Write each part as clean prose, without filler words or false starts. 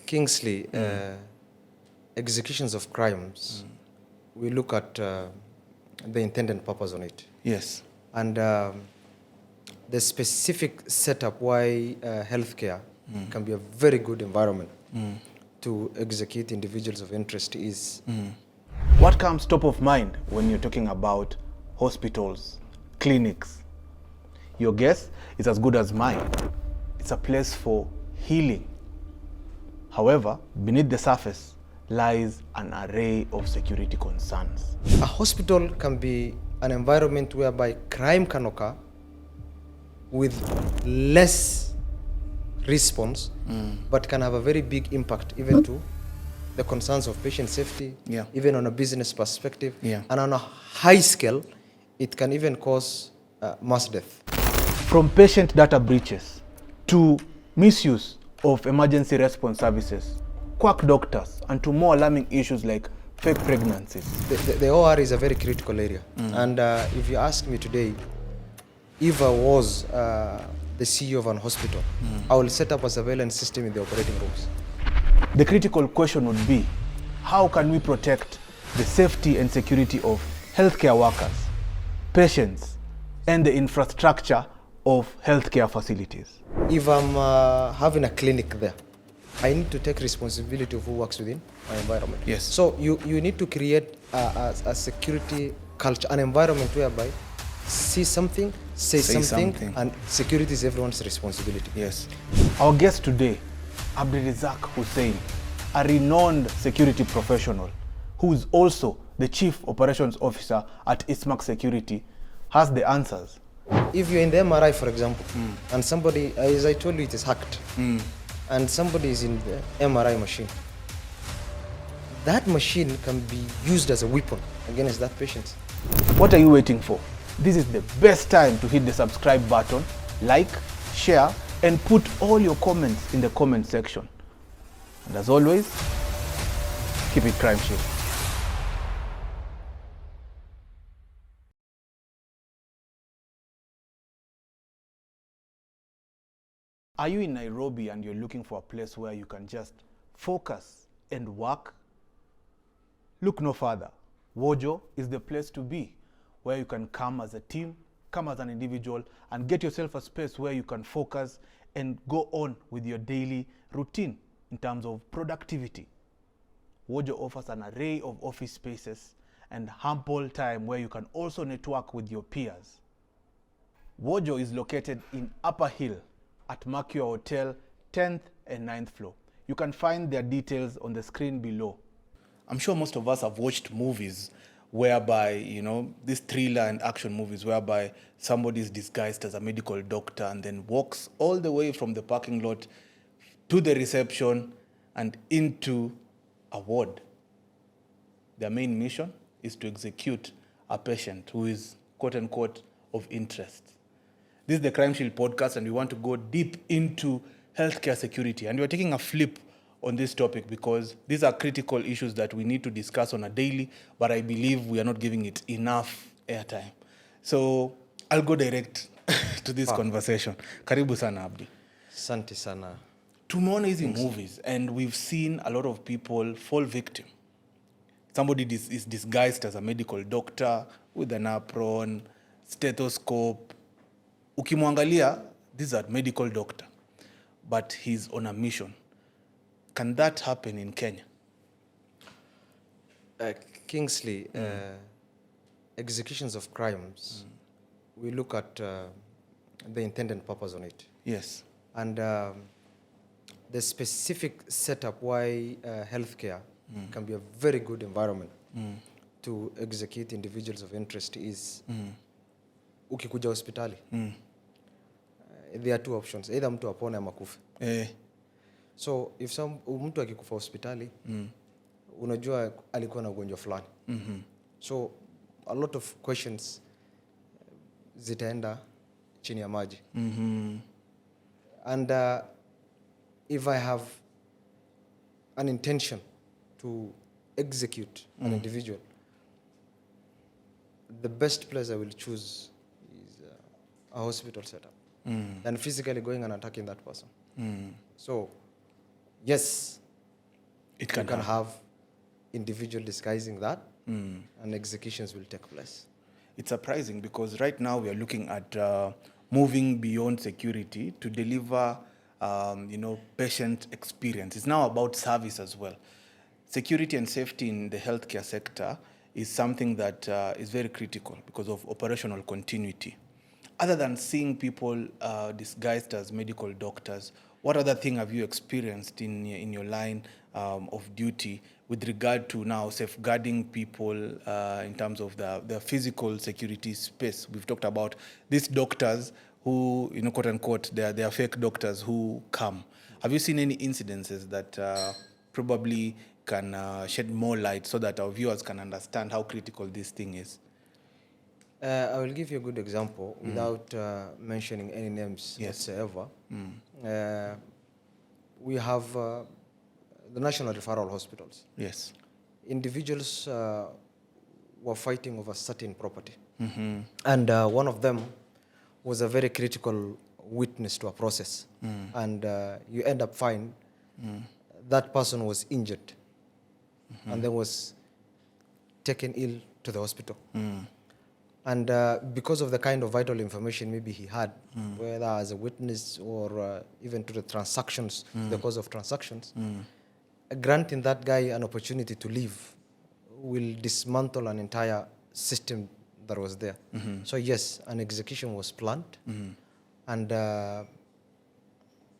Kingsley, executions of crimes, we look at the intended purpose on it. Yes. And the specific setup why healthcare can be a very good environment to execute individuals of interest is... What comes top of mind when you're talking about hospitals, clinics? Your guess is as good as mine. It's a place for healing. However, beneath the surface lies an array of security concerns. A hospital can be an environment whereby crime can occur with less response, but can have a very big impact even to the concerns of patient safety, even on a business perspective, and on a high scale, it can even cause mass death. From patient data breaches to misuse of emergency response services, quack doctors, and to more alarming issues like fake pregnancies. The OR is a very critical area. And if you ask me today, if I was the CEO of an hospital, I will set up a surveillance system in the operating rooms. The critical question would be, how can we protect the safety and security of healthcare workers, patients, and the infrastructure of healthcare facilities? If I'm having a clinic there, I need to take responsibility of who works within my environment. Yes. So you need to create a security culture, an environment whereby see something, say something, and security is everyone's responsibility. Yes. Our guest today, Abdirizack Hussein, a renowned security professional who is also the Chief Operations Officer at Ismax Security, has the answers. If you're in the MRI, for example, and somebody, as I told you, it is hacked, and somebody is in the MRI machine, that machine can be used as a weapon against that patient. What are you waiting for? This is the best time to hit the subscribe button, like, share, and put all your comments in the comment section. And as always, keep it Crimeshield. Are you in Nairobi and you're looking for a place where you can just focus and work? Look no further. Wojo is the place to be, where you can come as a team, come as an individual, and get yourself a space where you can focus and go on with your daily routine in terms of productivity. Wojo offers an array of office spaces and ample time where you can also network with your peers. Wojo is located in Upper Hill at Mercure Hotel, 10th and 9th floor. You can find their details on the screen below. I'm sure most of us have watched movies whereby, these thriller and action movies whereby somebody is disguised as a medical doctor and then walks all the way from the parking lot to the reception and into a ward. Their main mission is to execute a patient who is, quote unquote, of interest. This is the Crimeshield podcast, and we want to go deep into healthcare security. And we're taking a flip on this topic because these are critical issues that we need to discuss on a daily, but I believe we are not giving it enough airtime. So I'll go direct to this conversation. Karibu sana, Abdi. Asante sana. Tumeona hizi movies, and we've seen a lot of people fall victim. Somebody is disguised as a medical doctor with an apron, stethoscope. Ukimwangalia, this is a medical doctor, but he's on a mission. Can that happen in Kenya? Kingsley, executions of crimes, we look at the intended purpose on it. Yes. And the specific setup why healthcare can be a very good environment to execute individuals of interest is ukikuja hospitali. There are two options. Either mtu apone ama kufe. So if mtu akikufa hospitali, unajua alikuwa na ugonjwa fulani. So a lot of questions zitaenda chini ya maji. And if I have an intention to execute an individual, the best place I will choose is a hospital setup than physically going and attacking that person. So yes, It can you can happen. have individual disguising that, and executions will take place. It's surprising because right now we are looking at moving beyond security to deliver, patient experience. It's now about service as well. Security and safety in the healthcare sector is something that is very critical because of operational continuity. Other than seeing people disguised as medical doctors, what other thing have you experienced in your line of duty with regard to now safeguarding people in terms of the physical security space? We've talked about these doctors who, quote unquote, they are fake doctors who come. Have you seen any incidences that probably can shed more light so that our viewers can understand how critical this thing is? I will give you a good example without mentioning any names whatsoever. We have the national referral hospitals. Yes. Individuals were fighting over certain property. And one of them was a very critical witness to a process. And you end up finding that person was injured and then was taken ill to the hospital. And because of the kind of vital information maybe he had, whether as a witness or even to the transactions, the cause of transactions, granting that guy an opportunity to live will dismantle an entire system that was there. So yes, an execution was planned, and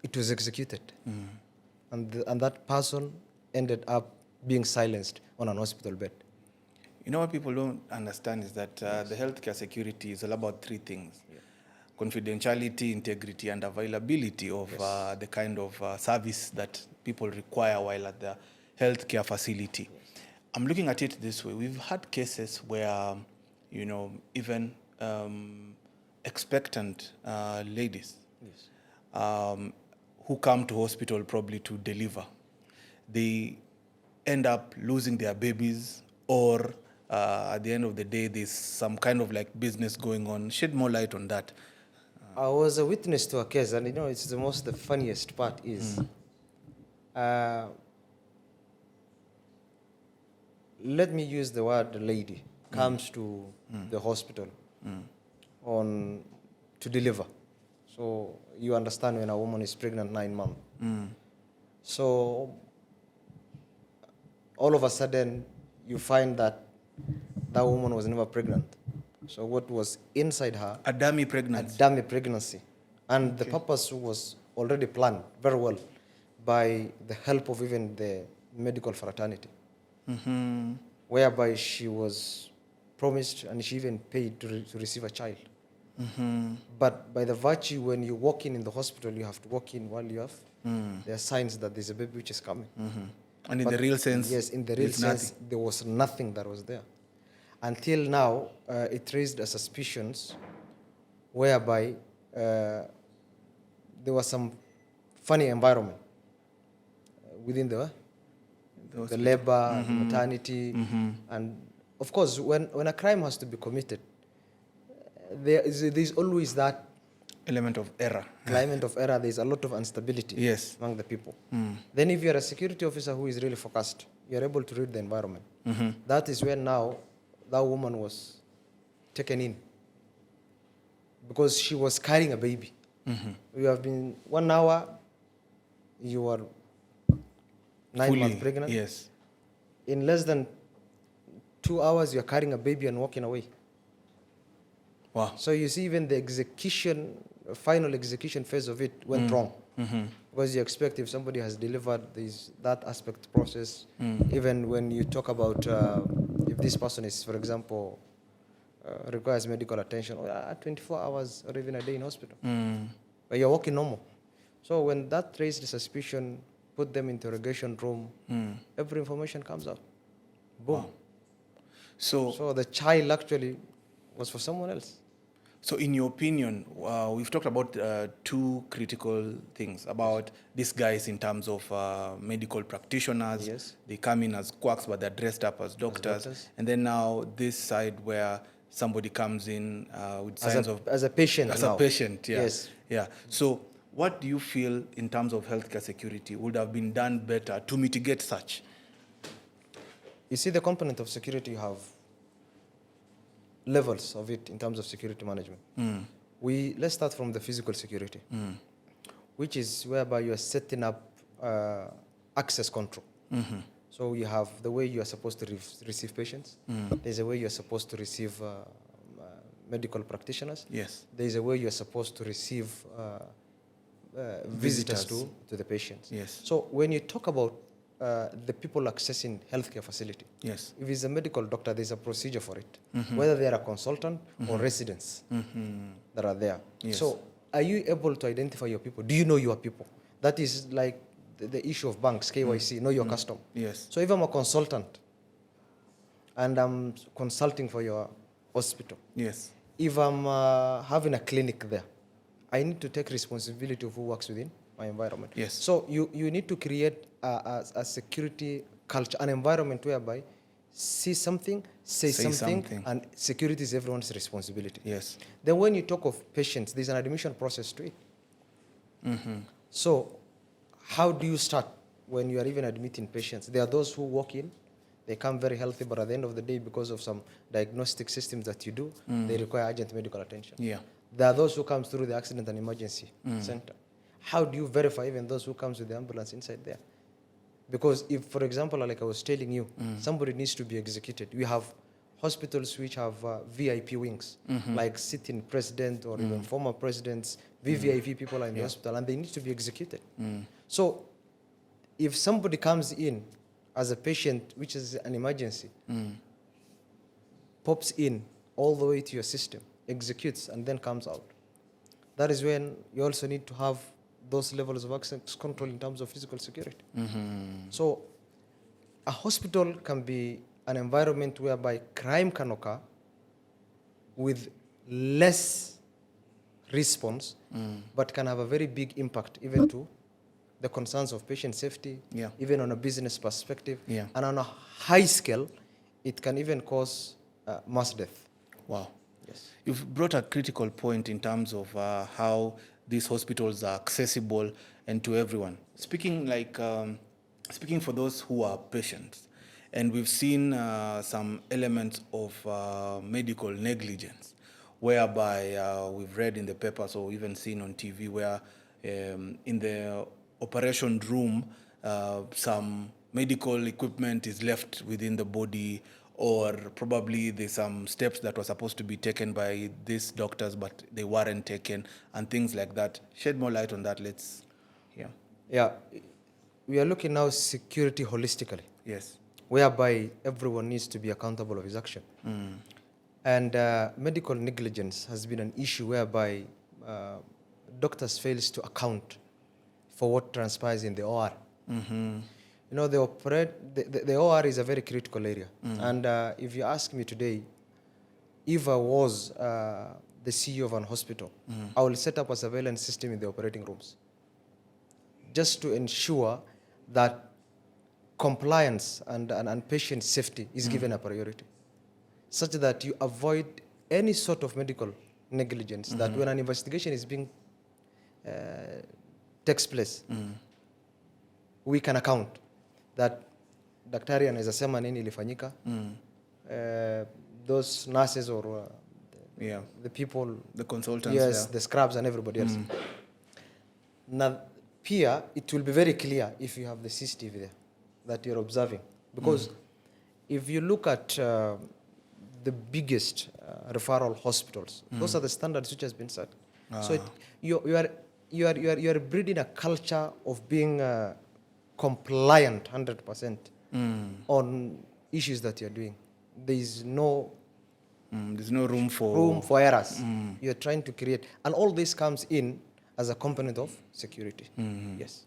it was executed. And that person ended up being silenced on an hospital bed. You know what people don't understand is that the healthcare security is all about three things. Confidentiality, integrity, and availability of the kind of service that people require while at the healthcare facility. I'm looking at it this way. We've had cases where, even expectant ladies who come to hospital probably to deliver, they end up losing their babies, or at the end of the day, there's some kind of like business going on. Shed more light on that. I was a witness to a case, and it's the funniest part is, let me use the word lady, comes to the hospital to deliver. So you understand when a woman is pregnant 9 months. So all of a sudden, you find that woman was never pregnant. So what was inside her? A dummy pregnancy. A dummy pregnancy. And the purpose was already planned very well by the help of even the medical fraternity, whereby she was promised and she even paid to receive a child. But by the virtue, when you walk in the hospital, you have to walk in while you have, there are signs that there's a baby which is coming. And in the real sense? Yes, in the real sense, there was nothing that was there. Until now, it raised a suspicions whereby there was some funny environment within the labor, the maternity. And of course, when a crime has to be committed, there's always that element of error. There's a lot of instability among the people. Then if you're a security officer who is really focused, you're able to read the environment. That is where now that woman was taken in because she was carrying a baby. You have been 1 hour, you were 9 months pregnant. Yes. In less than 2 hours, you're carrying a baby and walking away. Wow. So you see, even the final execution phase of it went wrong. Because you expect if somebody has delivered that aspect process, even when you talk about if this person is, for example, requires medical attention, 24 hours or even a day in hospital. But you're walking normal. So when that raised the suspicion, put them in interrogation room, every information comes out. Boom. Wow. So the child actually was for someone else. So in your opinion, we've talked about two critical things about these guys in terms of medical practitioners. Yes. They come in as quacks, but they're dressed up as doctors. And then now this side where somebody comes in with signs as a patient. As a patient, yeah. Yes. Yeah. So what do you feel in terms of healthcare security would have been done better to mitigate such? You see, the component of security, you have levels of it in terms of security management. Let's start from the physical security, which is whereby you are setting up access control. So you have the way you are supposed to receive patients. There's a way you are supposed to receive medical practitioners. Yes. There's a way you are supposed to receive visitors to the patients. Yes. So when you talk about the people accessing healthcare facility, yes, if it's a medical doctor, there's a procedure for it, whether they are a consultant or residents that are there. Yes. So are you able to identify your people? Do you know your people? That is like the issue of banks, KYC, know your customer. Yes. So if I'm a consultant and I'm consulting for your hospital, yes, if I'm having a clinic there, I need to take responsibility of who works within my environment. Yes. So you need to create a security culture, an environment whereby see something, say something, and security is everyone's responsibility. Yes. Then when you talk of patients, there's an admission process to it. So how do you start when you are even admitting patients? There are those who walk in, they come very healthy, but at the end of the day, because of some diagnostic systems that you do, they require urgent medical attention. Yeah. There are those who come through the accident and emergency center. How do you verify even those who comes with the ambulance inside there? Because if, for example, like I was telling you, somebody needs to be executed. We have hospitals which have VIP wings, like sitting president or even former presidents, VVIP people are in the hospital, and they need to be executed. So if somebody comes in as a patient, which is an emergency, pops in all the way to your system, executes, and then comes out, that is when you also need to have those levels of access control in terms of physical security. So a hospital can be an environment whereby crime can occur with less response, but can have a very big impact even to the concerns of patient safety, even on a business perspective. And on a high scale, it can even cause mass death. Wow. Yes. You've brought a critical point in terms of how these hospitals are accessible and to everyone. Speaking for those who are patients, and we've seen some elements of medical negligence, whereby we've read in the papers or even seen on TV where in the operation room, some medical equipment is left within the body, or probably there's some steps that were supposed to be taken by these doctors, but they weren't taken, and things like that. Shed more light on that, let's hear. Yeah, we are looking now security holistically. Yes. Whereby everyone needs to be accountable of his action. And medical negligence has been an issue whereby doctors fails to account for what transpires in the OR. You know, the OR is a very critical area. And if you ask me today, if I was the CEO of an hospital, I will set up a surveillance system in the operating rooms just to ensure that compliance and patient safety is given a priority, such that you avoid any sort of medical negligence, that when an investigation is being takes place, we can account that daktari anaweza sema nini ilifanyika, those nurses or the people, the consultants, yes, the scrubs and everybody else. Now, here it will be very clear if you have the CCTV there that you're observing, because if you look at the biggest referral hospitals, those are the standards which has been set. So you are breeding a culture of being compliant 100% on issues that you're doing. There's no room for errors. You're trying to create, and all this comes in as a component of security. Yes.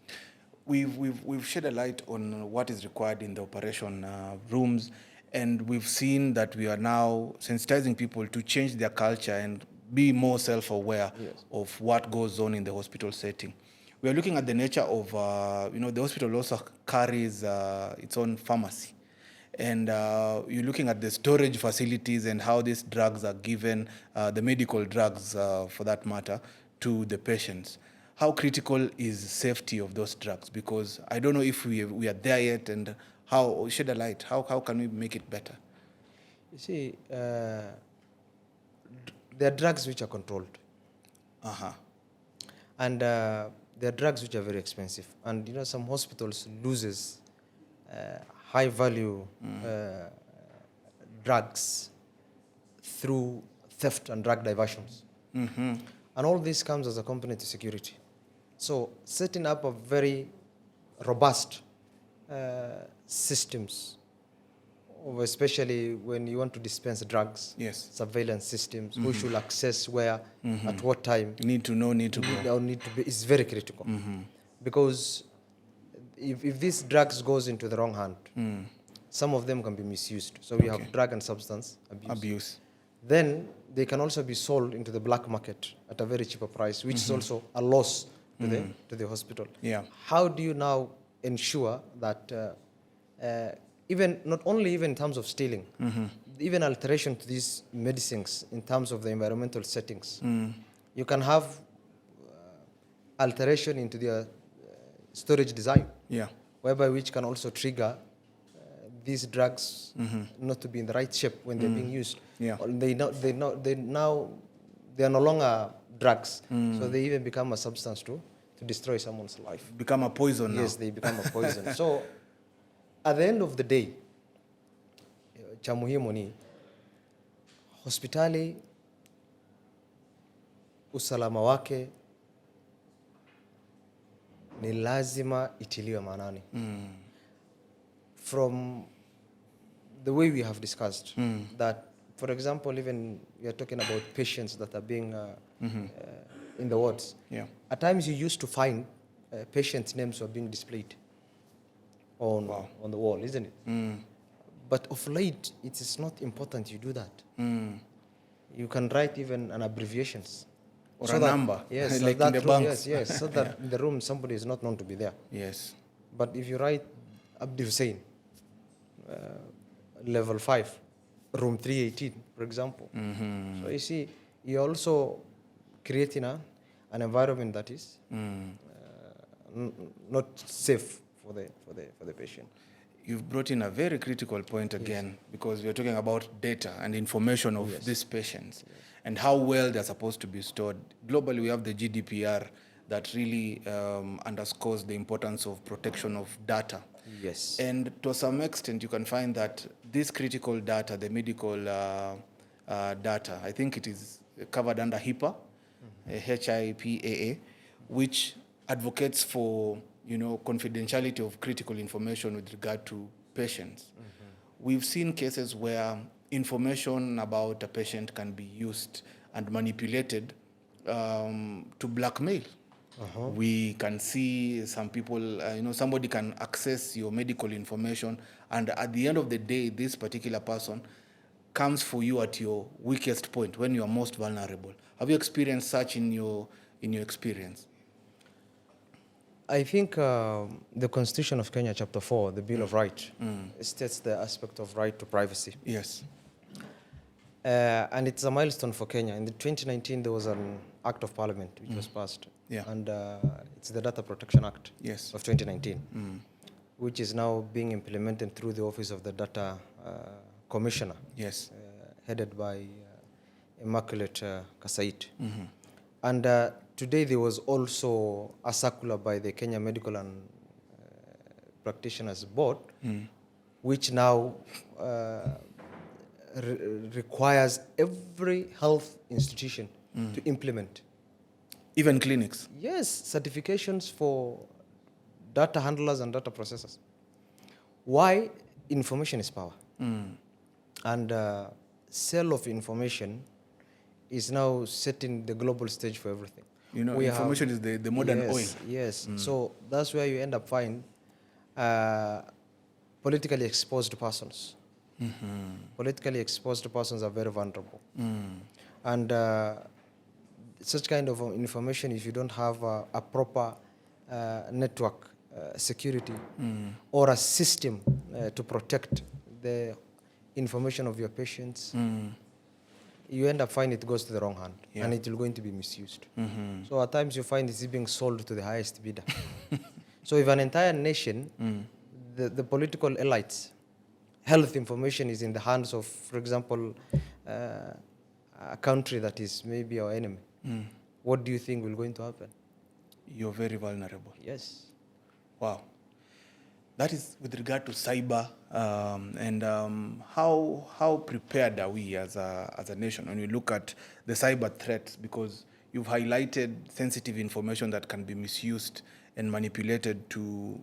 We've shed a light on what is required in the operation rooms, and we've seen that we are now sensitizing people to change their culture and be more self-aware of what goes on in the hospital setting. We are looking at the nature of, the hospital also carries its own pharmacy. And you're looking at the storage facilities and how these drugs are given, the medical drugs for that matter, to the patients. How critical is safety of those drugs? Because I don't know if we are there yet, and How shed a light? How can we make it better? You see, there are drugs which are controlled. And there are drugs which are very expensive. And some hospitals loses high value drugs through theft and drug diversions. And all this comes as a component to security. So setting up a very robust systems, especially when you want to dispense drugs, surveillance systems, who should access where, at what time. Need to know, need to go. Is very critical. Because if these drugs goes into the wrong hand, some of them can be misused. So we have drug and substance abuse. Then they can also be sold into the black market at a very cheaper price, which is also a loss to the hospital. How do you now ensure that even not only even in terms of stealing, even alteration to these medicines in terms of the environmental settings, you can have alteration into their storage design, whereby which can also trigger these drugs not to be in the right shape when they're being used. They are no longer drugs, so they even become a substance to destroy someone's life. Become a poison now. Yes, they become a poison. So at the end of the day, cha muhimu ni hospitali, usalama wake ni lazima itiliwe maanani. From the way we have discussed, that, for example, even we are talking about patients that are being in the wards. At times you used to find patients' names were being displayed on the wall, isn't it? But of late, it is not important you do that. You can write even an abbreviations. Or so a number, yes, like that in the room, banks. Yes, so that in the room somebody is not known to be there. But if you write Abdi Hussein, level 5, room 318, for example. So you see, you're also creating an environment that is not safe for the patient. You've brought in a very critical point again, because we're talking about data and information of these patients and how well they're supposed to be stored. Globally, we have the GDPR that really underscores the importance of protection of data. And to some extent, you can find that this critical data, the medical data, I think it is covered under HIPAA, HIPAA, which advocates for confidentiality of critical information with regard to patients. We've seen cases where information about a patient can be used and manipulated to blackmail. We can see some people, somebody can access your medical information, and at the end of the day, this particular person comes for you at your weakest point, when you are most vulnerable. Have you experienced such in your experience? I think the Constitution of Kenya, Chapter 4, the Bill of Rights, states the aspect of right to privacy. And it's a milestone for Kenya. In 2019, there was an Act of Parliament which was passed. And it's the Data Protection Act of 2019, which is now being implemented through the Office of the Data Commissioner, headed by Immaculate Kasait. And today there was also a circular by the Kenya Medical and Practitioners Board, which now requires every health institution to implement. Even clinics? Yes, certifications for data handlers and data processors. Why? Information is power. And sale of information is now setting the global stage for everything. Information is the modern oil. So that's where you end up finding politically exposed persons. Politically exposed persons are very vulnerable. And such kind of information, if you don't have a proper network security or a system to protect the information of your patients, you end up finding it goes to the wrong hand, and it will going to be misused. So at times you find it's being sold to the highest bidder. So if an entire nation, the political elites. Health information is in the hands of, for example, a country that is maybe our enemy. What do you think will going to happen? You're very vulnerable. Yes. Wow. That is with regard to cyber, and how prepared are we as a nation when we look at the cyber threats? Because you've highlighted sensitive information that can be misused and manipulated to,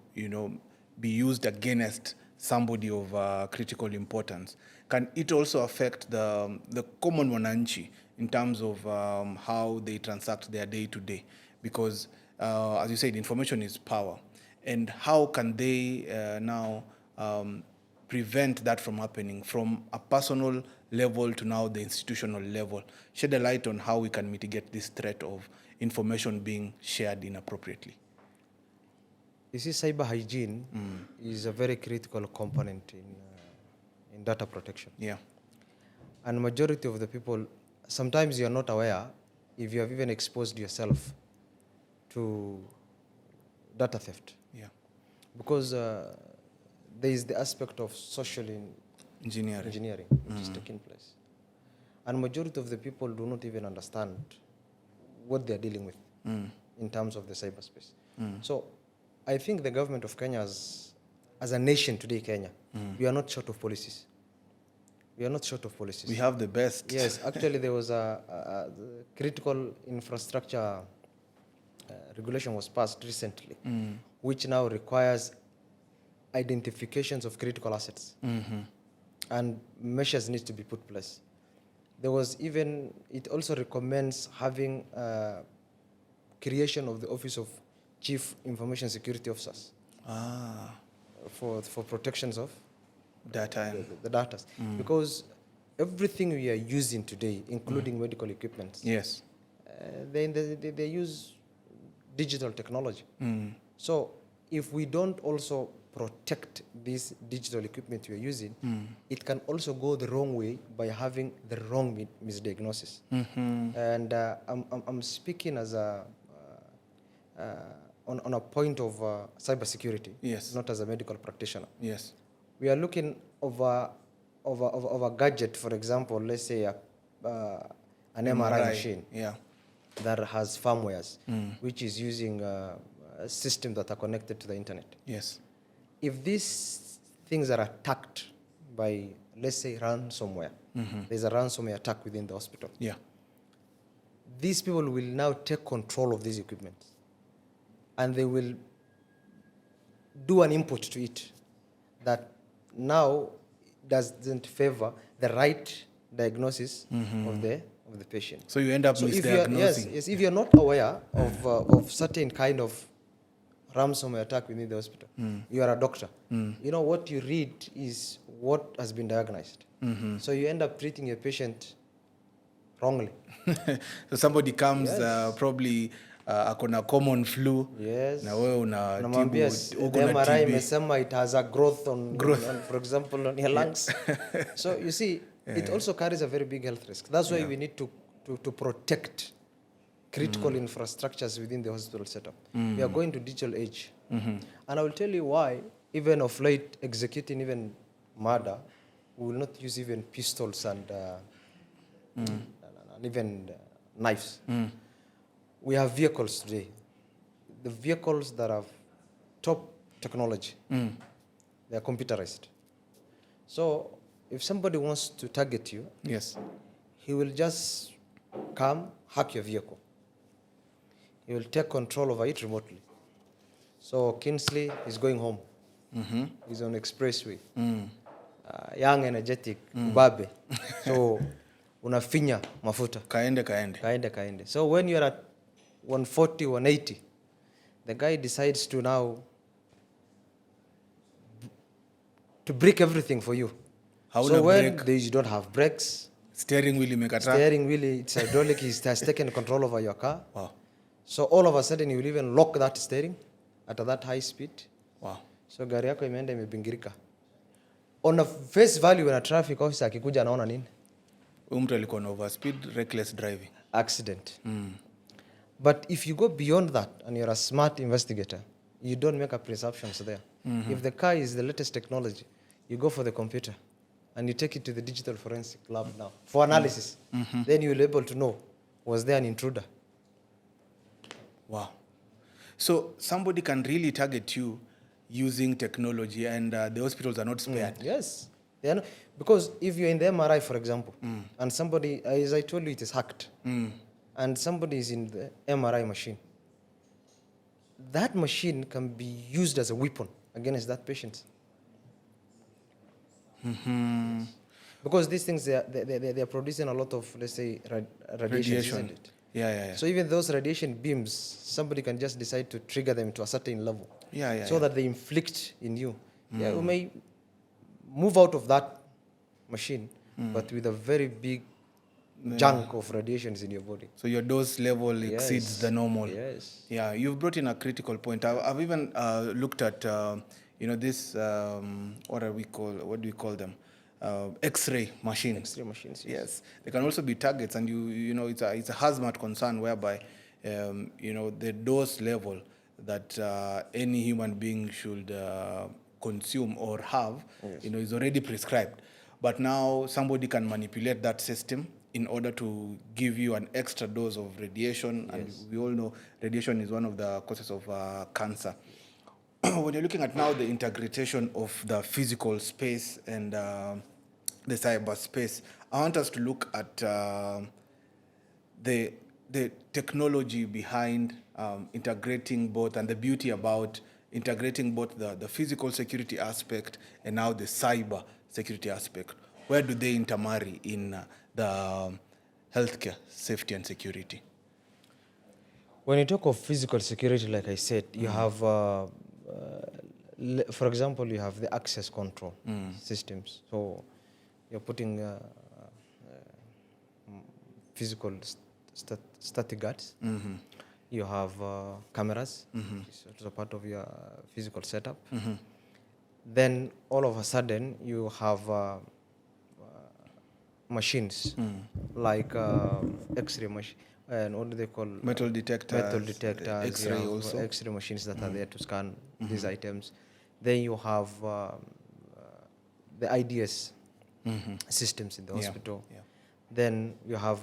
be used against somebody of critical importance. Can it also affect the common wananchi in terms of how they transact their day-to-day? Because, as you said, information is power. And how can they now prevent that from happening from a personal level to now the institutional level? Shed a light on how we can mitigate this threat of information being shared inappropriately. You see, cyber hygiene is a very critical component in data protection. Yeah. And majority of the people, sometimes you're not aware if you have even exposed yourself to data theft. Yeah. Because there is the aspect of social engineering which is taking place. And majority of the people do not even understand what they're dealing with in terms of the cyberspace. So I think the government of Kenya, as a nation today, Kenya, we are not short of policies. We are not short of policies. We have the best. Yes, actually there was a critical infrastructure regulation was passed recently, which now requires identifications of critical assets. And measures need to be put in place. There was even, it also recommends having creation of the Office of Chief Information Security Officers for protections of data. The data. Because everything we are using today, including medical equipment, Yes. they use digital technology. So if we don't also protect this digital equipment we are using, it can also go the wrong way by having the wrong misdiagnosis. And I'm speaking as on a point of cybersecurity, Yes. not as a medical practitioner. Yes. We are looking of a gadget, for example, let's say an MRI machine. Yeah. That has firmwares, which is using systems that are connected to the internet. Yes. If these things are attacked by, let's say, ransomware, there's a ransomware attack within the hospital. Yeah. These people will now take control of these equipment, and they will do an input to it that now doesn't favor the right diagnosis of the patient. So you end up misdiagnosing. Yes, if you're not aware of certain kind of ransomware attack within the hospital, you are a doctor. You know what you read is what has been diagnosed. So you end up treating a patient wrongly. So somebody comes probably akona common flu. Yes. Na wewe unamwambia the MRI imesema it has a growth on, for example, on your lungs. So you see, it also carries a very big health risk. That's why we need to protect critical infrastructures within the hospital setup. We are going to digital age. And I will tell you why, even of late, executing even murder, we will not use even pistols and even knives. We have vehicles today. The vehicles that have top technology, they are computerized. So if somebody wants to target you, yes, he will just come, hack your vehicle. He will take control over it remotely. So Kingsley is going home. He's on expressway. Young, energetic, ubabe. So unafinya mafuta. Kaende. So when you're at 140, 180, the guy decides to now to break everything for you. So when you don't have brakes, steering wheel, it's hydraulic, he has taken control over your car. Wow. So all of a sudden you will even lock that steering at that high speed. Wow. So gari yako imeenda imebingirika. On a face value when a traffic officer akikuja anaona nini? Mtu alikuwa na overspeed, reckless driving. Accident. But if you go beyond that and you're a smart investigator, you don't make a presumptions there. If the car is the latest technology, you go for the computer and you take it to the digital forensic lab now for analysis. Then you'll be able to know, was there an intruder? Wow. So somebody can really target you using technology, and the hospitals are not spared. Yes. They are not, because if you're in the MRI, for example, and somebody, as I told you, it is hacked, and somebody is in the MRI machine, that machine can be used as a weapon against that patient. Because these things, they are producing a lot of, let's say, radiation, isn't it? Yeah. So even those radiation beams, somebody can just decide to trigger them to a certain level. So that they inflict in you. Yeah, you may move out of that machine, but with a very big chunk of radiations in your body. So your dose level exceeds the normal. Yes. Yeah, you've brought in a critical point. I've even looked at, this, what do we call them? X-ray machines. X-ray machines. Yes, they can also be targets, and it's a hazmat concern whereby, the dose level that any human being should consume or have, is already prescribed. But now somebody can manipulate that system in order to give you an extra dose of radiation, and we all know radiation is one of the causes of cancer. When you're looking at now the integration of the physical space and the cyberspace, I want us to look at the technology behind integrating both, and the beauty about integrating both the physical security aspect and now the cyber security aspect. Where do they intermarry in the healthcare safety and security? When you talk of physical security, like I said, you have, for example, you have the access control systems. So you're putting physical static guards. You have cameras, which is a part of your physical setup. Then all of a sudden you have machines like X-ray machine, and what do they call? Metal detectors, X-ray also. X-ray machines that are there to scan these items. Then you have the IDS systems in the hospital. Then you have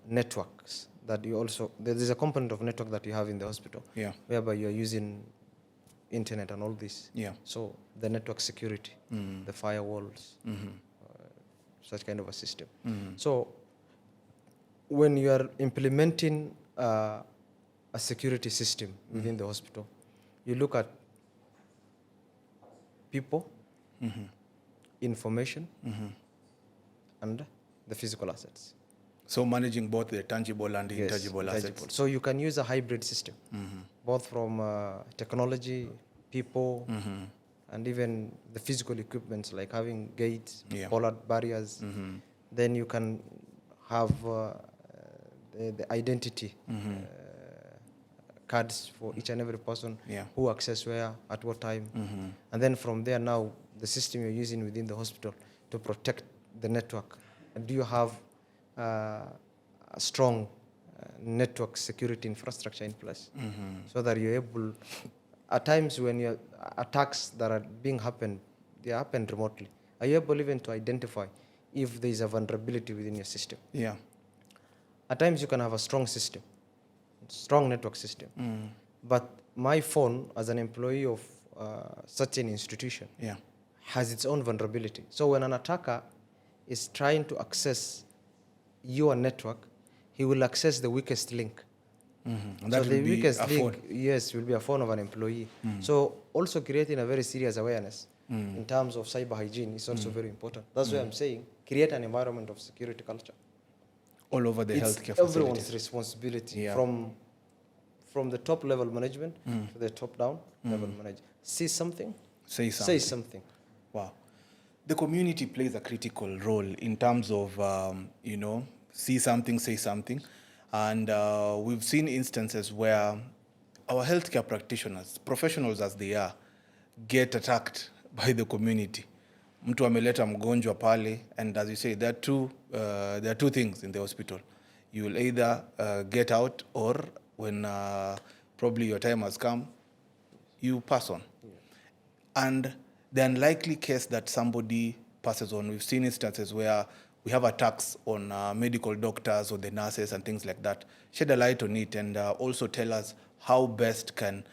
networks that you also, there's a component of network that you have in the hospital, whereby you're using internet and all this. So the network security, the firewalls, such kind of a system. So when you are implementing a security system within the hospital, you look at people, information, and the physical assets. So managing both the tangible and the intangible assets. So you can use a hybrid system, both from technology, people, and even the physical equipment, like having gates, bollard barriers. Then you can have the identity cards for each and every person, who access where, at what time. And then from there now, the system you're using within the hospital to protect the network. And do you have a strong network security infrastructure in place, so that you're able, at times when your attacks that are being happened, they happen remotely. Are you able even to identify if there is a vulnerability within your system? At times you can have a strong system, strong network system, but my phone as an employee of such an institution has its own vulnerability. So when an attacker is trying to access your network, he will access the weakest link. And So that the will be weakest a link, phone. will be a phone of an employee. So also creating a very serious awareness in terms of cyber hygiene is also very important. That's why I'm saying create an environment of security culture. All over the It's healthcare everyone's facilities. responsibility, from the top level management to the top down level management. See something, Say something. say something. Wow. The community plays a critical role in terms of, see something, say something. And we've seen instances where our healthcare practitioners, professionals as they are, get attacked by the community. Mtu ameleta mgonjwa pale, and as you say, there are two things in the hospital. You will either get out, or when probably your time has come, you pass on. And the unlikely case that somebody passes on, we've seen instances where we have attacks on medical doctors or the nurses and things like that. Shed a light on it, and also tell us how best can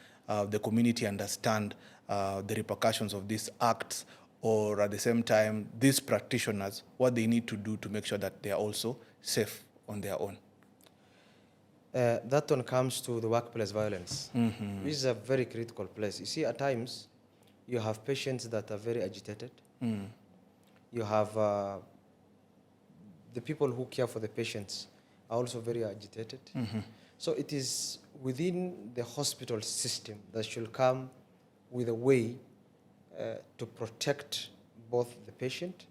the community understand the repercussions of these acts, or at the same time, these practitioners, what they need to do to make sure that they are also safe on their own. That one comes to the workplace violence, which is a very critical place. You see, at times, you have patients that are very agitated. You have the people who care for the patients are also very agitated. So it is within the hospital system that should come with a way to protect both the patient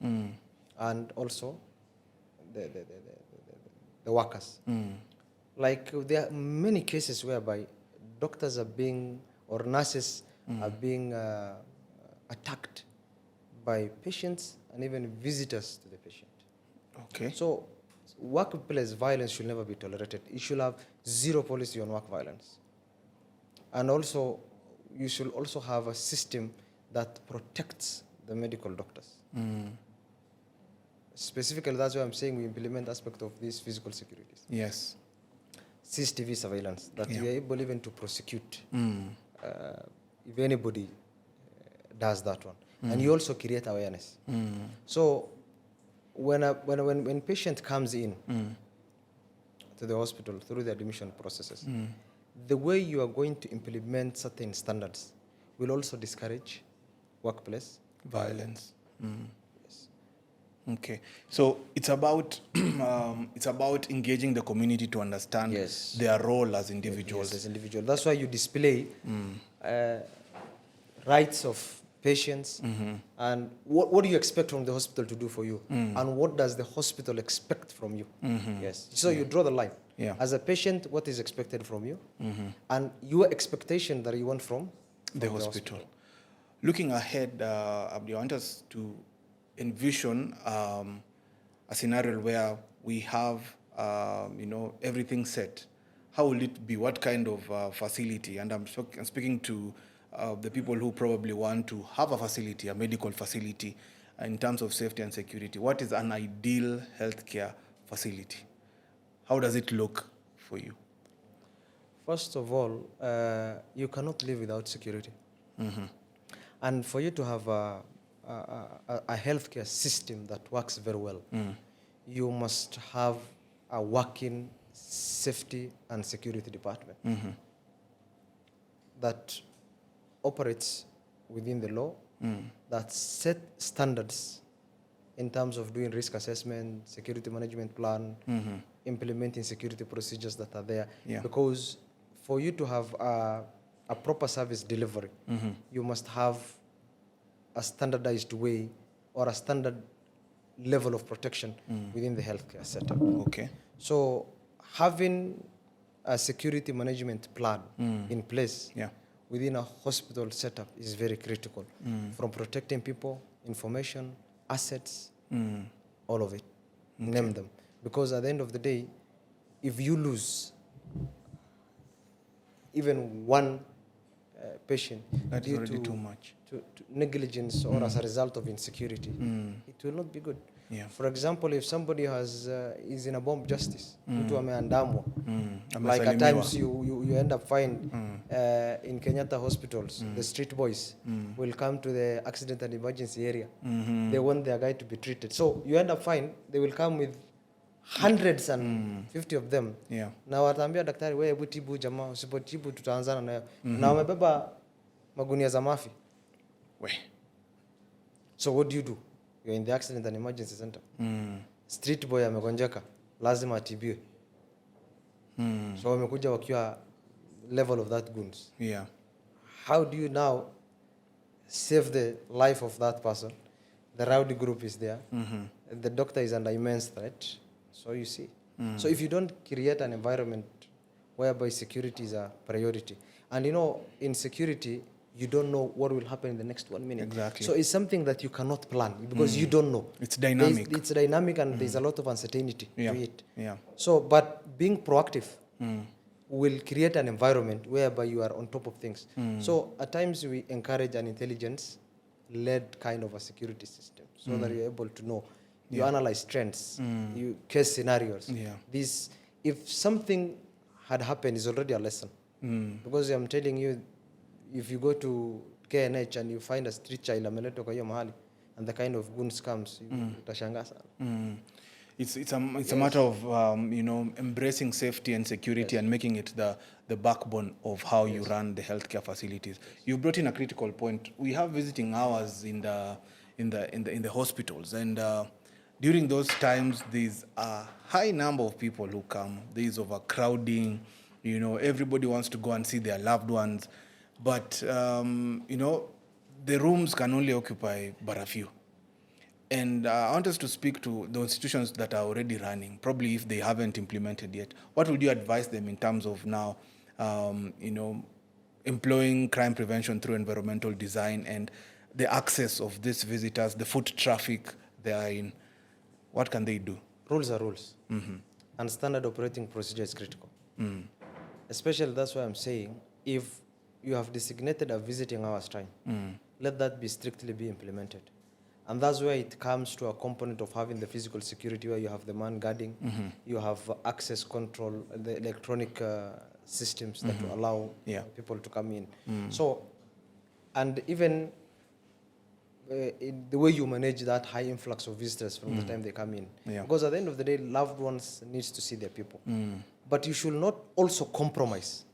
and also the workers. Like there are many cases whereby doctors are being, or nurses are being attacked by patients and even visitors to the patient. Okay. So workplace violence should never be tolerated. You should have zero policy on work violence. And also, you should also have a system that protects the medical doctors. Specifically, that's why I'm saying we implement aspect of these physical securities. Yes. CCTV surveillance, that we are able even to prosecute if anybody does that one. And you also create awareness. So when patient comes in to the hospital through the admission processes, the way you are going to implement certain standards will also discourage workplace violence. Yes. Okay, so it's about engaging the community to understand their role as individuals. Yes, as individuals. That's why you display rights of patients and what do you expect from the hospital to do for you, and what does the hospital expect from you. Yes. So you draw the line. As a patient, what is expected from you, and your expectation that you want from the hospital. Looking ahead, Abdi, I want us to envision a scenario where we have, everything set. How will it be? What kind of facility? And I'm speaking to the people who probably want to have a facility, a medical facility, in terms of safety and security. What is an ideal healthcare facility? How does it look for you? First of all, you cannot live without security. And for you to have a healthcare system that works very well, you must have a working safety and security department that operates within the law, that set standards in terms of doing risk assessment, security management plan, implementing security procedures that are there. Because for you to have a proper service delivery, you must have a standardized way or a standard level of protection within the healthcare setup. Okay. So having a security management plan in place within a hospital setup is very critical, from protecting people, information, assets, all of it, name them. Because at the end of the day, if you lose even one patient due to too much to negligence or as a result of insecurity, it will not be good. For example, if somebody is in a bomb justice, mtu ameandamwa, like at times you end up find in Kenyatta hospitals, the street boys will come to the accident and emergency area. They want their guy to be treated. So you end up find they will come with hundreds and 50 of them. Na wataambia daktari, wewe hebu tibu jamaa, usipotibu tutaanzana nayo. Na wamebeba magunia za mafi. So what do? You're in the accident and emergency center. Street boy amegonjeka, lazima atibiwe. So wamekuja wakiwa level of that goons. How do you now save the life of that person? The rowdy group is there. The doctor is under immense threat. So you see. So if you don't create an environment whereby security is a priority, and in security, you don't know what will happen in the next 1 minute. Exactly. So it's something that you cannot plan because you don't know. It's dynamic. It's dynamic and there's a lot of uncertainty to it. So, but being proactive, will create an environment whereby you are on top of things. So at times we encourage an intelligence-led kind of a security system so that you're able to know. You analyze trends, you case scenarios. Yeah. This, if something had happened, is already a lesson. Because I'm telling you, if you go to KNH and you find a street child ameletwa kwa hiyo mahali, and the kind of goons comes, utashangaa sana. It's a matter of embracing safety and security and making it the backbone of how you run the healthcare facilities. You brought in a critical point. We have visiting hours in the hospitals, and during those times there's a high number of people who come. There is overcrowding. Everybody wants to go and see their loved ones, but the rooms can only occupy but a few. And I want us to speak to the institutions that are already running, probably if they haven't implemented yet. What would you advise them in terms of now, employing crime prevention through environmental design and the access of these visitors, the foot traffic they are in? What can they do? Rules are rules. And standard operating procedure is critical. Especially, that's why I'm saying, if you have designated a visiting hours time, let that be strictly be implemented. And that's where it comes to a component of having the physical security, where you have the man guarding, you have access control, the electronic systems that will allow people to come in. So, and even in the way you manage that high influx of visitors from the time they come in. Because at the end of the day, loved ones needs to see their people. But you should not also compromise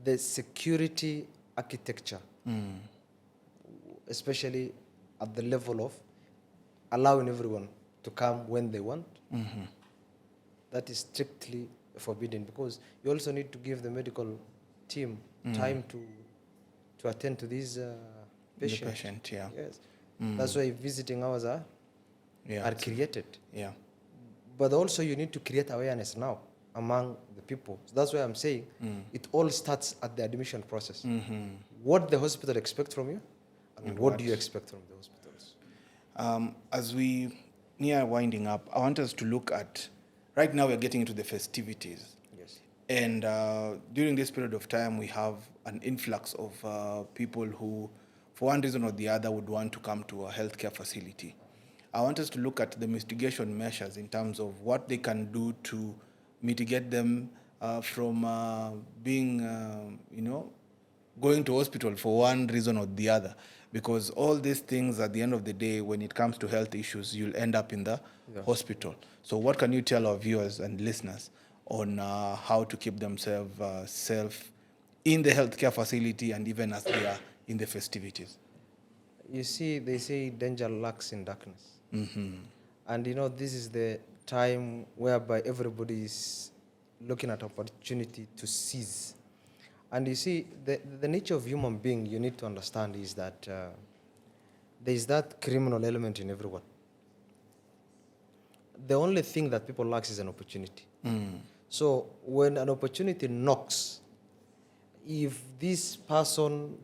the security architecture, especially at the level of allowing everyone to come when they want. That is strictly forbidden, because you also need to give the medical team time to attend to these patients. The patient, yeah. Yes. That's why visiting hours are created. Yeah. But also you need to create awareness now among the people. So that's why I'm saying it all starts at the admission process. What the hospital expects from you, and what do you expect from the hospitals? As we near winding up, I want us to look at, right now we're getting into the festivities. Yes. And during this period of time, we have an influx of people who, for one reason or the other, would want to come to a healthcare facility. I want us to look at the mitigation measures in terms of what they can do to mitigate them from being, going to hospital for one reason or the other. Because all these things, at the end of the day, when it comes to health issues, you'll end up in the hospital. So what can you tell our viewers and listeners on how to keep themselves safe in the healthcare facility and even as they are in the festivities? You see, they say danger lurks in darkness. And this is the time whereby everybody is looking at opportunity to seize. And you see, the nature of human being, you need to understand, is that there is that criminal element in everyone. The only thing that people lack is an opportunity. So when an opportunity knocks, if this person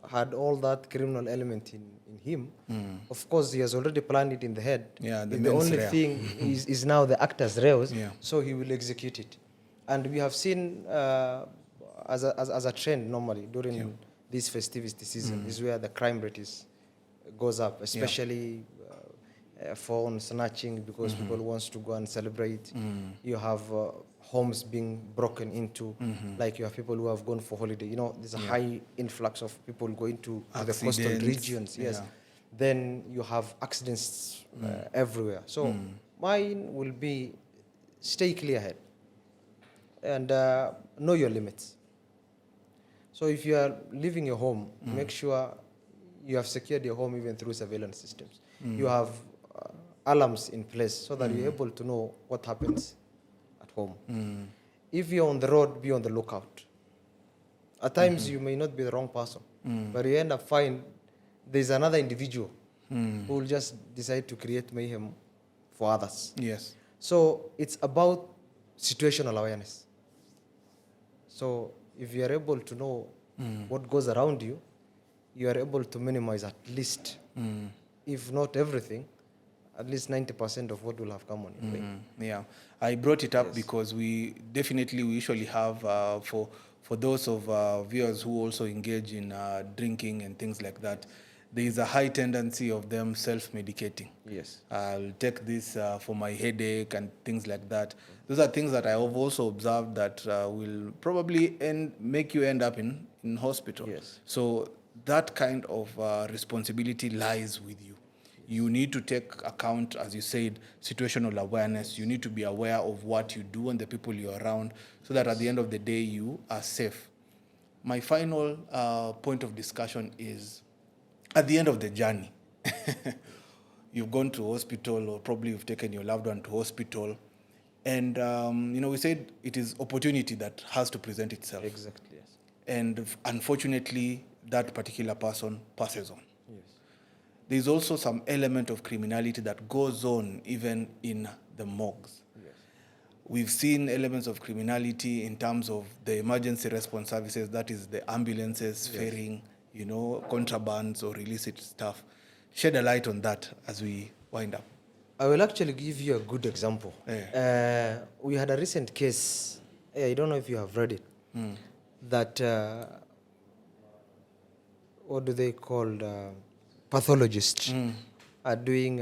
had all that criminal element in him, of course he has already planned it in the head. The only thing is now the actor's rails, so he will execute it. And we have seen as a trend normally during this festivity season is where the crime rate goes up, especially phone snatching, because people wants to go and celebrate. You have homes being broken into, like you have people who have gone for holiday. There's a high influx of people going to the coastal regions. Yes. Then you have accidents everywhere. So mine will be stay clear head and know your limits. So if you are leaving your home, make sure you have secured your home even through surveillance systems. You have alarms in place so that you're able to know what happens at home. If you're on the road, be on the lookout. At times you may not be the wrong person, but you end up finding there's another individual who will just decide to create mayhem for others. Yes. So it's about situational awareness. So if you are able to know what goes around you, you are able to minimize at least, if not everything, at least 90% of what will have come on your way. Yeah, I brought it up Yes. because we usually have for those of viewers who also engage in drinking and things like that, there is a high tendency of them self-medicating. Yes. I'll take this for my headache and things like that. Those are things that I have also observed that will probably make you end up in hospital. Yes. So that kind of responsibility lies with you. You need to take account, as you said, situational awareness. You need to be aware of what you do and the people you're around so that at the end of the day, you are safe. My final point of discussion is at the end of the journey, you've gone to hospital or probably you've taken your loved one to hospital. And, we said it is opportunity that has to present itself. Exactly, yes. And unfortunately, that particular person passes on. Yes. There's also some element of criminality that goes on even in the morgues. Yes. We've seen elements of criminality in terms of the emergency response services, that is the ambulances, Yes. ferrying, contrabands or illicit stuff. Shed a light on that as we wind up. I will actually give you a good example. We had a recent case, I don't know if you have read it, that, what do they call, pathologists are doing,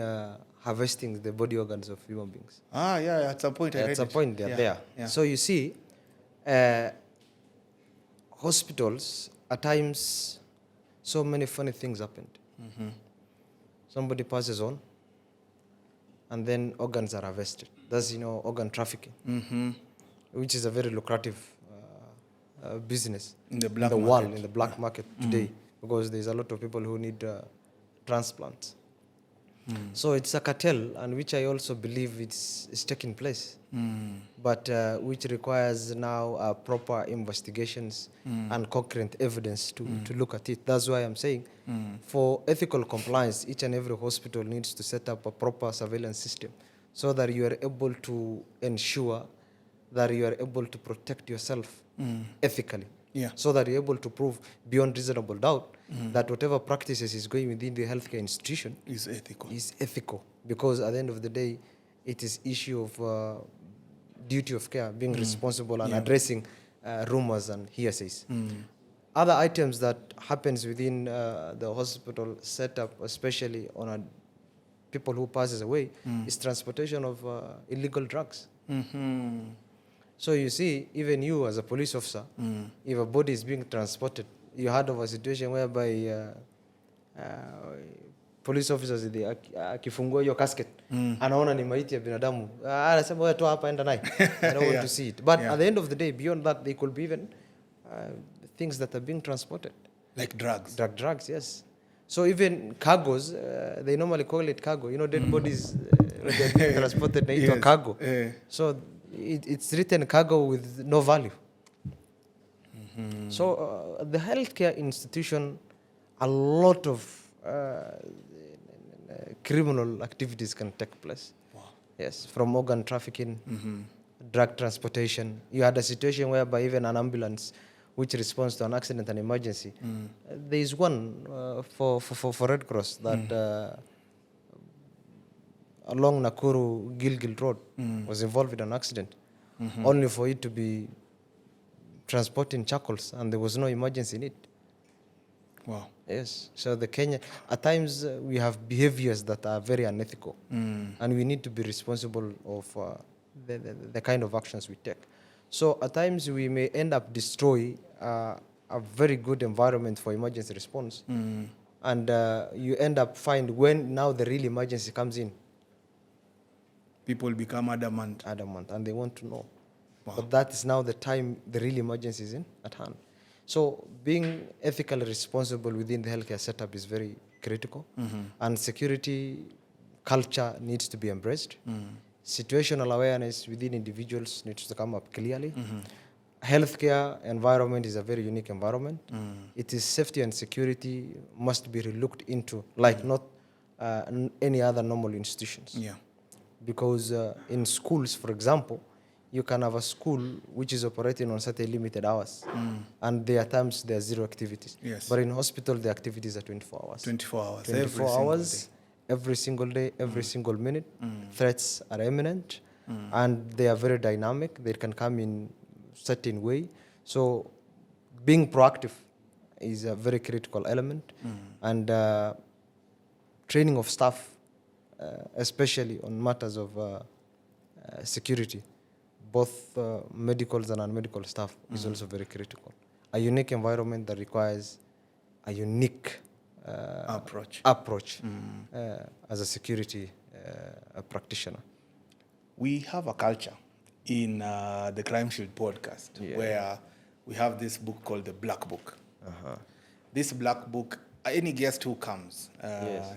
harvesting the body organs of human beings. Yeah, at some point I read At some it. point they're Yeah, there. yeah. So you see, hospitals, at times, so many funny things happened. Somebody passes on, and then organs are harvested. That's, organ trafficking, which is a very lucrative business In the black world, market. in the black market today, because there's a lot of people who need transplants. So it's a cartel, and which I also believe it's taking place, but which requires now proper investigations and concurrent evidence to look at it. That's why I'm saying, for ethical compliance, each and every hospital needs to set up a proper surveillance system so that you are able to ensure that you are able to protect yourself ethically. Yeah. So that you're able to prove beyond reasonable doubt that whatever practices is going within the healthcare institution Is ethical. is ethical. Because at the end of the day, it is issue of duty of care, being responsible and addressing rumors and hearsays. Other items that happens within the hospital setup, especially on people who passes away, is transportation of illegal drugs. So you see, even you as a police officer, if a body is being transported, you heard of a situation whereby police officers akifungua hiyo casket anaona ni maiti ya binadamu, anasema wewe toa hapa, enda naye. I don't want to see it. But at the end of the day, beyond that, they could be even things that are being transported. Like drugs. Drugs, yes. So even cargos, they normally call it cargo. Dead bodies when they're being transported into a cargo. So it's written cargo with no value. So the healthcare institution, a lot of criminal activities can take place. Wow. Yes, from organ trafficking, drug transportation. You had a situation whereby even an ambulance which responds to an accident and emergency. There is one for Red Cross that along Nakuru Gilgil Road was involved in an accident, only for it to be transporting charcoals, and there was no emergency in it. Wow. Yes. So the Kenya, at times we have behaviors that are very unethical, and we need to be responsible of the kind of actions we take. So at times we may end up destroy a very good environment for emergency response, and you end up find when now the real emergency comes in, People become adamant. and they want to know. Wow. But that is now the time the real emergency is at hand. So being ethically responsible within the healthcare setup is very critical, and security culture needs to be embraced. Situational awareness within individuals needs to come up clearly. Healthcare environment is a very unique environment. It is safety and security must be looked into like not any other normal institutions. Yeah. Because in schools, for example, you can have a school which is operating on certain limited hours, and there are times there are zero activities. Yes. But in hospital, the activities are 24 hours. 24 hours. 24 hours, every single day, every single minute. Threats are imminent, and they are very dynamic. They can come in certain way. So being proactive is a very critical element, and training of staff, especially on matters of security, both medicals and non-medical staff, is also very critical. A unique environment that requires a unique approach as a security practitioner. We have a culture in the Crimeshield podcast where we have this book called the Black Book. This Black Book, any guest who comes,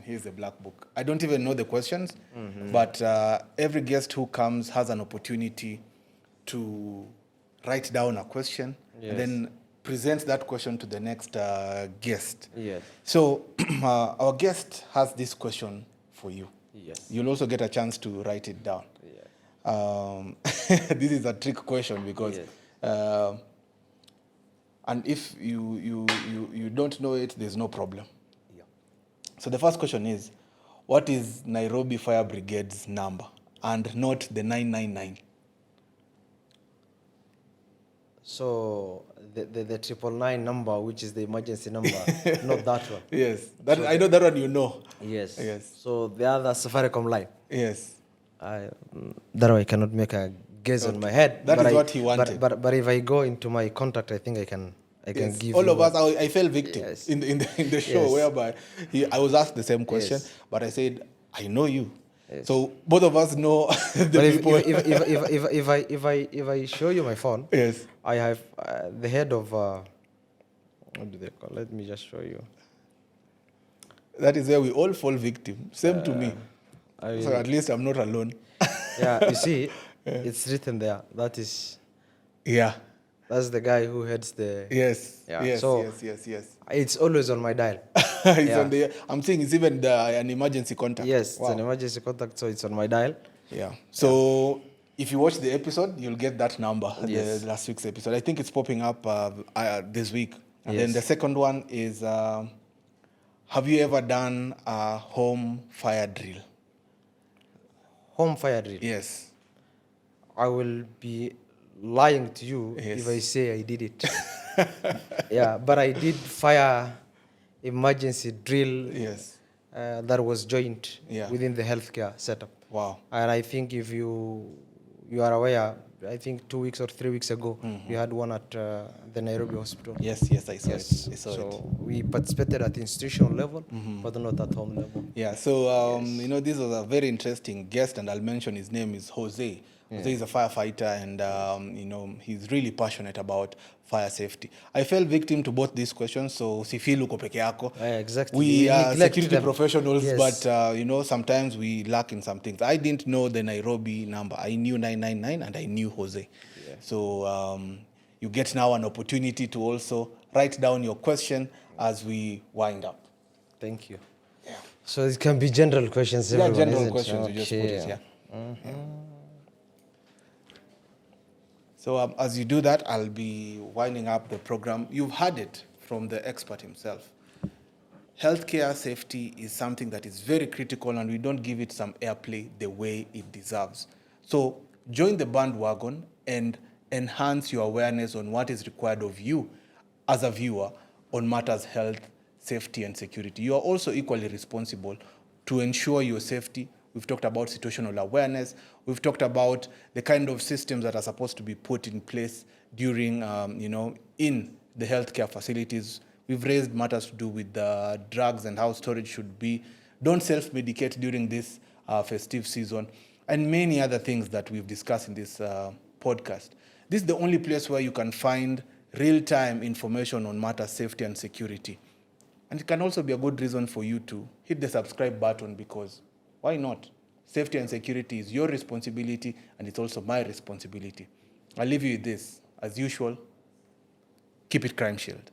here's the Black Book. I don't even know the questions, but every guest who comes has an opportunity to write down a question and then present that question to the next guest. So our guest has this question for you. You'll also get a chance to write it down. This is a trick question because and if you don't know it, there's no problem. So the first question is, what is Nairobi Fire Brigade's number and not the 999? So the 999 number, which is the emergency number, not that one. Yes, that I know that one. You know. Yes. So the other Safaricom line. Yes. That way I cannot make a guess on my head. That is what he wanted. But if I go into my contact, I think I can give all you of us. I fell victim in the show whereby I was asked the same question, but I said I know you. So both of us know the people. If I show you my phone, I have the head of what do they call? Let me just show you. That is where we all fall victim. Same to me. So at least I'm not alone. You see, it's written there. That is. That's the guy who heads the. Yes. It's always on my dial. It's on the. I'm saying it's even an emergency contact. Yes, it's an emergency contact, so it's on my dial. So if you watch the episode, you'll get that number. The last week's episode. I think it's popping up this week. And then the second one is, have you ever done a home fire drill? Home fire drill? Yes. I will be lying to you if I say I did it. But I did fire emergency drill that was joint within the healthcare setup. Wow. And I think if you are aware, I think 2 weeks or 3 weeks ago, we had one at the Nairobi hospital. Yes, I saw it. So we participated at institutional level, but not at home level. So, this was a very interesting guest, and I'll mention his name is Jose. Jose is a firefighter, and, he's really passionate about fire safety. I fell victim to both these questions, so sifili uko peke yako. Exactly. We are security professionals, but, sometimes we lack in some things. I didn't know the Nairobi number. I knew 999 and I knew Jose. So you get now an opportunity to also write down your question as we wind up. Thank you. So it can be general questions. General questions. You just put it, So as you do that, I'll be winding up the program. You've heard it from the expert himself. Healthcare safety is something that is very critical, and we don't give it some airplay the way it deserves. So join the bandwagon and enhance your awareness on what is required of you as a viewer on matters health, safety, and security. You are also equally responsible to ensure your safety. We've talked about situational awareness. We've talked about the kind of systems that are supposed to be put in place during, in the healthcare facilities. We've raised matters to do with the drugs and how storage should be. Don't self-medicate during this festive season, and many other things that we've discussed in this podcast. This is the only place where you can find real-time information on matters safety and security. And it can also be a good reason for you to hit the subscribe button, because why not? Safety and security is your responsibility, and it's also my responsibility. I'll leave you with this. As usual, keep it Crimeshield.